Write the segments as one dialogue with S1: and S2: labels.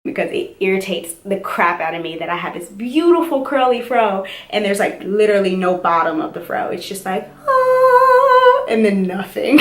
S1: because it irritates the crap out of me that I have this beautiful curly fro and there's like literally no bottom of the fro. It's just like, ah, and then nothing.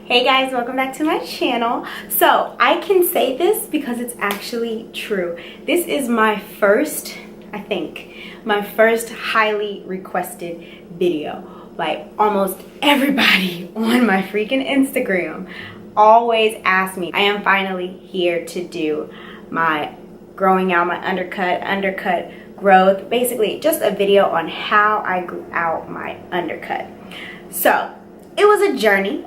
S1: Hey guys, welcome back to my channel. So I can say this because it's actually true. This is my first, I think, my first highly requested video. Like almost everybody on my freaking Instagram always asks me. I am finally here to do my growing out my undercut growth. Basically just a video on how I grew out my undercut. So it was a journey.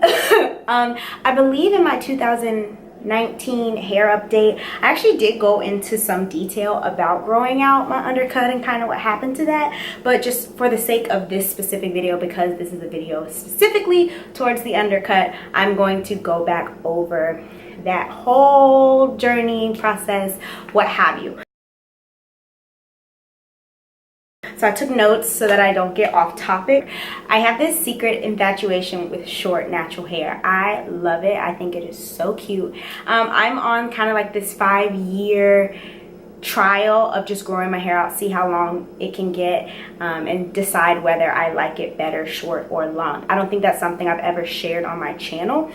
S1: I believe in my 2019 hair update, I actually did go into some detail about growing out my undercut and kind of what happened to that. But just for the sake of this specific video, because this is a video specifically towards the undercut, I'm going to go back over that whole journey process, what have you. So I took notes so that I don't get off topic. I have this secret infatuation with short natural hair. I love it. I think it is so cute. I'm on kind of like this 5-year trial of just growing my hair out, see how long it can get, and decide whether I like it better short or long. I don't think that's something I've ever shared on my channel.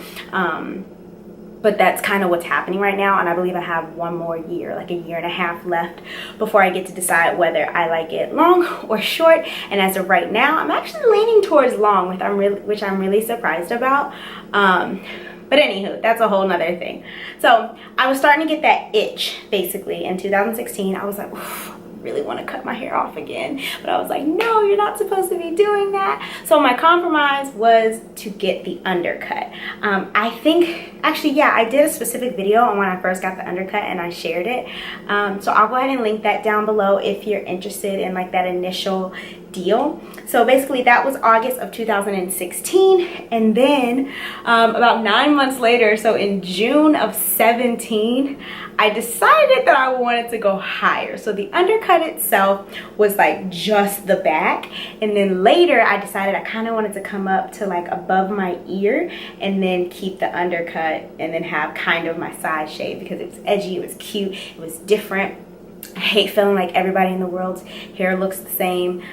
S1: But that's kind of what's happening right now, and I believe I have one more year, like a year and a half left before I get to decide whether I like it long or short. And as of right now, I'm actually leaning towards long, which I'm really surprised about. But anywho, that's a whole nother thing. So I was starting to get that itch basically in 2016. I was like, oof, really want to cut my hair off again, but I was like, no, you're not supposed to be doing that. So my compromise was to get the undercut. I think actually, yeah, I did a specific video on when I first got the undercut and I shared it, so I'll go ahead and link that down below if you're interested in like that initial deal. So basically that was August of 2016, and then about 9 months later, so in June of 17, I decided that I wanted to go higher. So the undercut itself was like just the back, and then later I decided I kind of wanted to come up to like above my ear and then keep the undercut and then have kind of my side shave because it was edgy, it was cute, it was different. I hate feeling like everybody in the world's hair looks the same.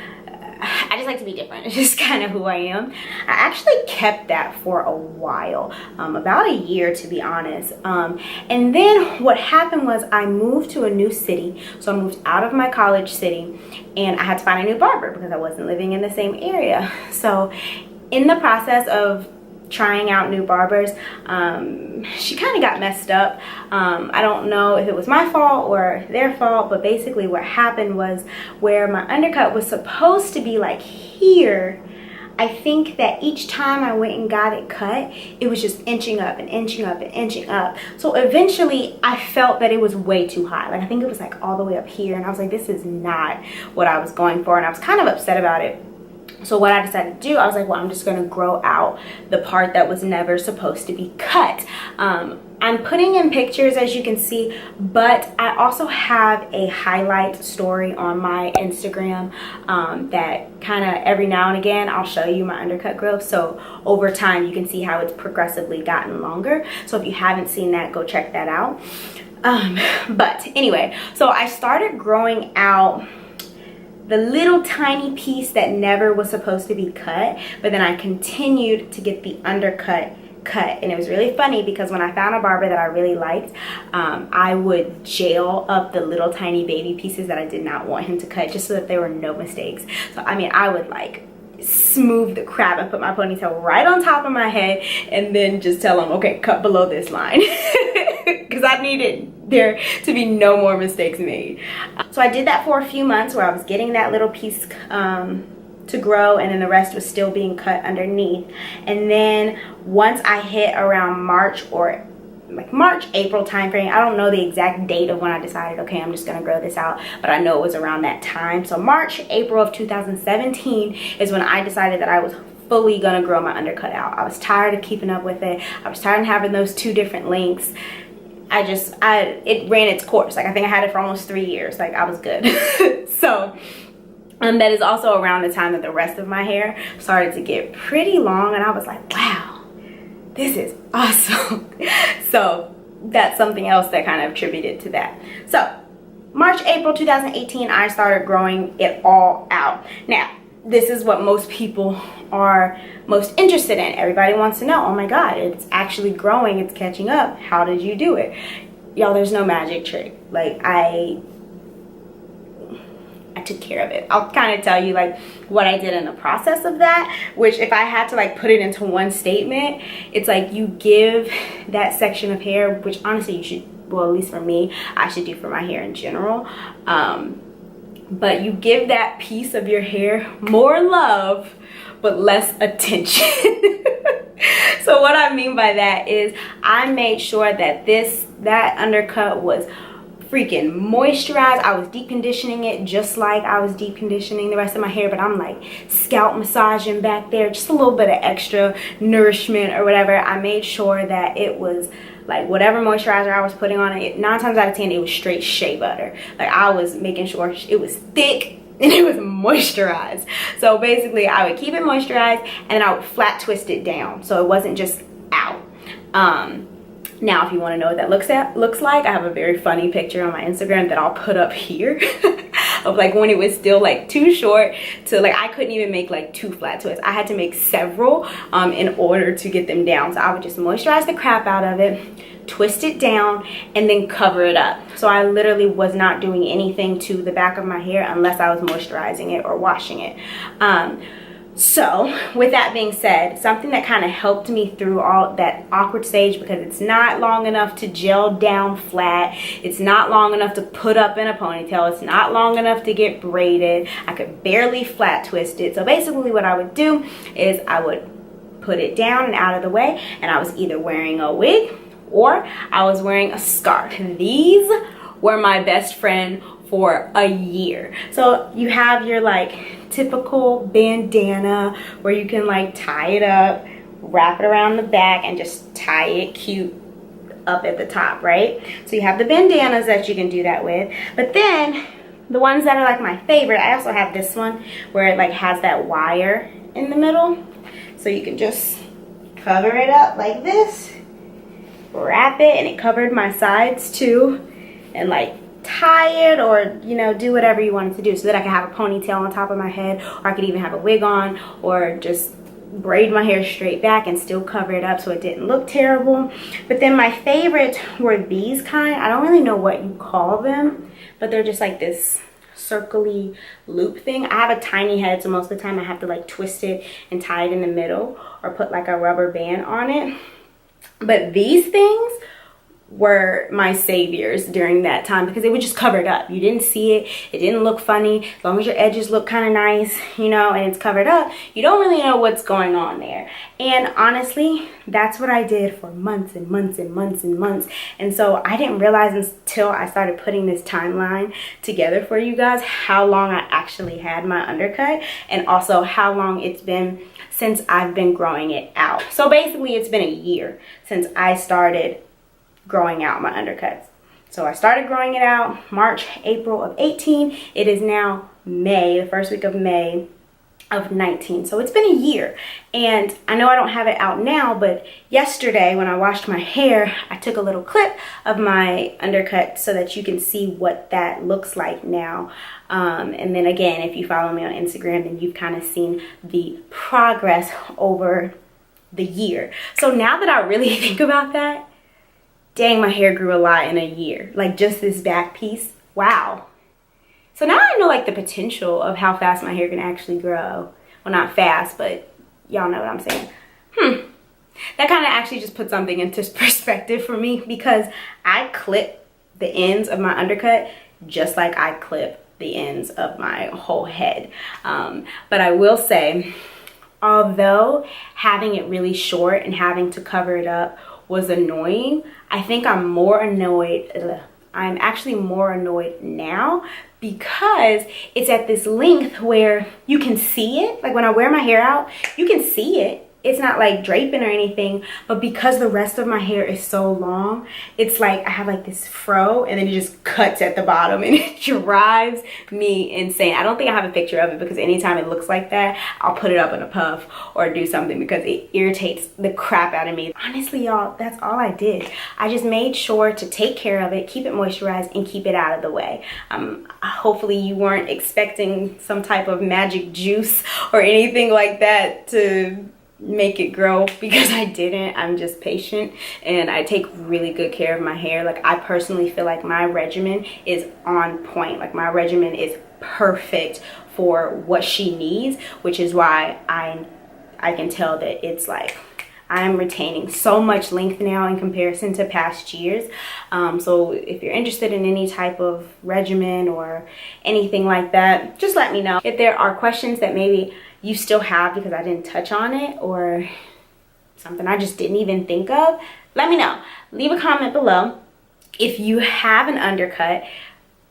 S1: I just like to be different. It's just kind of who I am. I actually kept that for a while, about a year to be honest. And then what happened was I moved to a new city. So I moved out of my college city and I had to find a new barber because I wasn't living in the same area. So in the process of trying out new barbers, she kind of got messed up. I don't know if it was my fault or their fault, but basically what happened was where my undercut was supposed to be like here, I think that each time I went and got it cut, it was just inching up and inching up and inching up. So eventually I felt that it was way too high. Like I think it was like all the way up here, and I was like, this is not what I was going for, and I was kind of upset about it. So what I decided to do, I was like, well, I'm just going to grow out the part that was never supposed to be cut. I'm putting in pictures, as you can see, but I also have a highlight story on my Instagram that kind of every now and again, I'll show you my undercut growth. So over time, you can see how it's progressively gotten longer. So if you haven't seen that, go check that out. But anyway, so I started growing out the little tiny piece that never was supposed to be cut, but then I continued to get the undercut cut. And it was really funny because when I found a barber that I really liked, I would gel up the little tiny baby pieces that I did not want him to cut, just so that there were no mistakes. So I mean, I would like smooth the crap. I put my ponytail right on top of my head and then just tell him, okay, cut below this line, because I needed there to be no more mistakes made. So I did that for a few months where I was getting that little piece to grow, and then the rest was still being cut underneath. And then once I hit around March or like March, April time frame, I don't know the exact date of when I decided, okay, I'm just gonna grow this out, but I know it was around that time. So March, April of 2017 is when I decided that I was fully gonna grow my undercut out. I was tired of keeping up with it. I was tired of having those two different lengths. it ran its course. Like I think I had it for almost 3 years. Like I was good. So that is also around the time that the rest of my hair started to get pretty long, and I was like, wow, this is awesome. So that's something else that kind of attributed to that. So March, April 2018, I started growing it all out. Now, this is what most people are most interested in. Everybody wants to know, oh my God, it's actually growing, it's catching up. How did you do it? Y'all, there's no magic trick. Like I took care of it. I'll kind of tell you like what I did in the process of that, which if I had to like put it into one statement, it's like you give that section of hair, which honestly you should, well, at least for me, I should do for my hair in general. But you give that piece of your hair more love, but less attention. So what I mean by that is I made sure that that undercut was freaking moisturized. I was deep conditioning it just like I was deep conditioning the rest of my hair, but I'm like scalp massaging back there, just a little bit of extra nourishment or whatever. I made sure that it was like whatever moisturizer I was putting on it, 9 times out of 10 it was straight shea butter. Like I was making sure it was thick and it was moisturized. So basically I would keep it moisturized and I would flat twist it down so it wasn't just out. Now, if you want to know what that looks like, I have a very funny picture on my Instagram that I'll put up here of like when it was still like too short to like I couldn't even make like 2 flat twists. I had to make several in order to get them down. So I would just moisturize the crap out of it, twist it down, and then cover it up. So I literally was not doing anything to the back of my hair unless I was moisturizing it or washing it. So with that being said, something that kind of helped me through all that awkward stage, because it's not long enough to gel down flat, it's not long enough to put up in a ponytail, it's not long enough to get braided, I could barely flat twist it. So basically what I would do is I would put it down and out of the way, and I was either wearing a wig or I was wearing a scarf. These were my best friend for a year. So you have your like typical bandana where you can like tie it up, wrap it around the back, and just tie it cute up at the top, right? So you have the bandanas that you can do that with. But then the ones that are like my favorite, I also have this one where it like has that wire in the middle. So you can just cover it up like this, wrap it, and it covered my sides too, and like tie it or, you know, do whatever you wanted to do so that I could have a ponytail on top of my head, or I could even have a wig on, or just braid my hair straight back and still cover it up so it didn't look terrible. But then my favorite were these kind. I don't really know what you call them, but they're just like this circly loop thing. I have a tiny head, so most of the time I have to like twist it and tie it in the middle or put like a rubber band on it. But these things were my saviors during that time because they would just cover it up. You didn't see it, it didn't look funny. As long as your edges look kind of nice, you know, and it's covered up, you don't really know what's going on there. And honestly, that's what I did for months and months and months and months. And so I didn't realize until I started putting this timeline together for you guys how long I actually had my undercut, and also how long it's been since I've been growing it out. So basically it's been a year since I started growing out my undercuts. So I started growing it out March, April of 18. It is now May, the first week of May of 19. So it's been a year. And I know I don't have it out now, but yesterday when I washed my hair, I took a little clip of my undercut so that you can see what that looks like now. And then again, if you follow me on Instagram, then you've kind of seen the progress over the year. So now that I really think about that, dang, my hair grew a lot in a year. Like just this back piece, wow. So now I know like the potential of how fast my hair can actually grow. Well, not fast, but y'all know what I'm saying. That kind of actually just put something into perspective for me, because I clip the ends of my undercut just like I clip the ends of my whole head. But I will say, although having it really short and having to cover it up was annoying, I think I'm more annoyed. I'm actually more annoyed now because it's at this length where you can see it. Like when I wear my hair out, you can see it. it's not like draping or anything, but because the rest of my hair is so long, it's like I have like this fro and then it just cuts at the bottom and it drives me insane. I don't think I have a picture of it because anytime it looks like that, I'll put it up in a puff or do something because it irritates the crap out of me. Honestly, y'all, that's all I did. I just made sure to take care of it, keep it moisturized, and keep it out of the way. Hopefully you weren't expecting some type of magic juice or anything like that to make it grow, because I didn't. I'm just patient and I take really good care of my hair. Like, I personally feel like my regimen is on point. Like, my regimen is perfect for what she needs, which is why I can tell that it's like I'm retaining so much length now in comparison to past years. So if you're interested in any type of regimen or anything like that, just let me know. If there are questions that maybe you still have because I didn't touch on it, or something I just didn't even think of, let me know. Leave a comment below. If you have an undercut,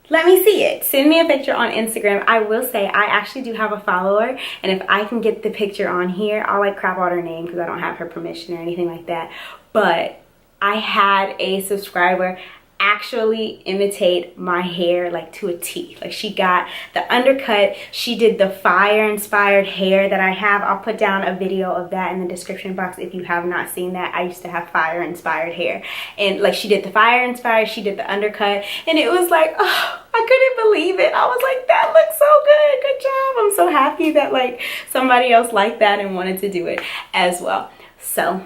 S1: let me see it. Send me a picture on Instagram. I will say I actually do have a follower, and if I can get the picture on here, I'll like crap out her name because I don't have her permission or anything like that. But I had a subscriber actually imitate my hair like to a T. Like, she got the undercut, she did the fire inspired hair that I have. I'll put down a video of that in the description box if you have not seen that. I used to have fire inspired hair, and like, she did the fire inspired, she did the undercut, and it was like, oh, I couldn't believe it. I was like, that looks so good, good job. I'm so happy that like somebody else liked that and wanted to do it as well. So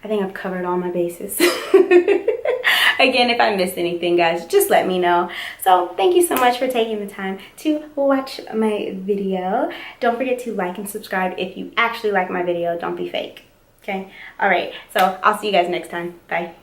S1: I think I've covered all my bases. Again, if I missed anything, guys, just let me know. So thank you so much for taking the time to watch my video. Don't forget to like and subscribe if you actually like my video. Don't be fake. Okay? All right. So I'll see you guys next time. Bye.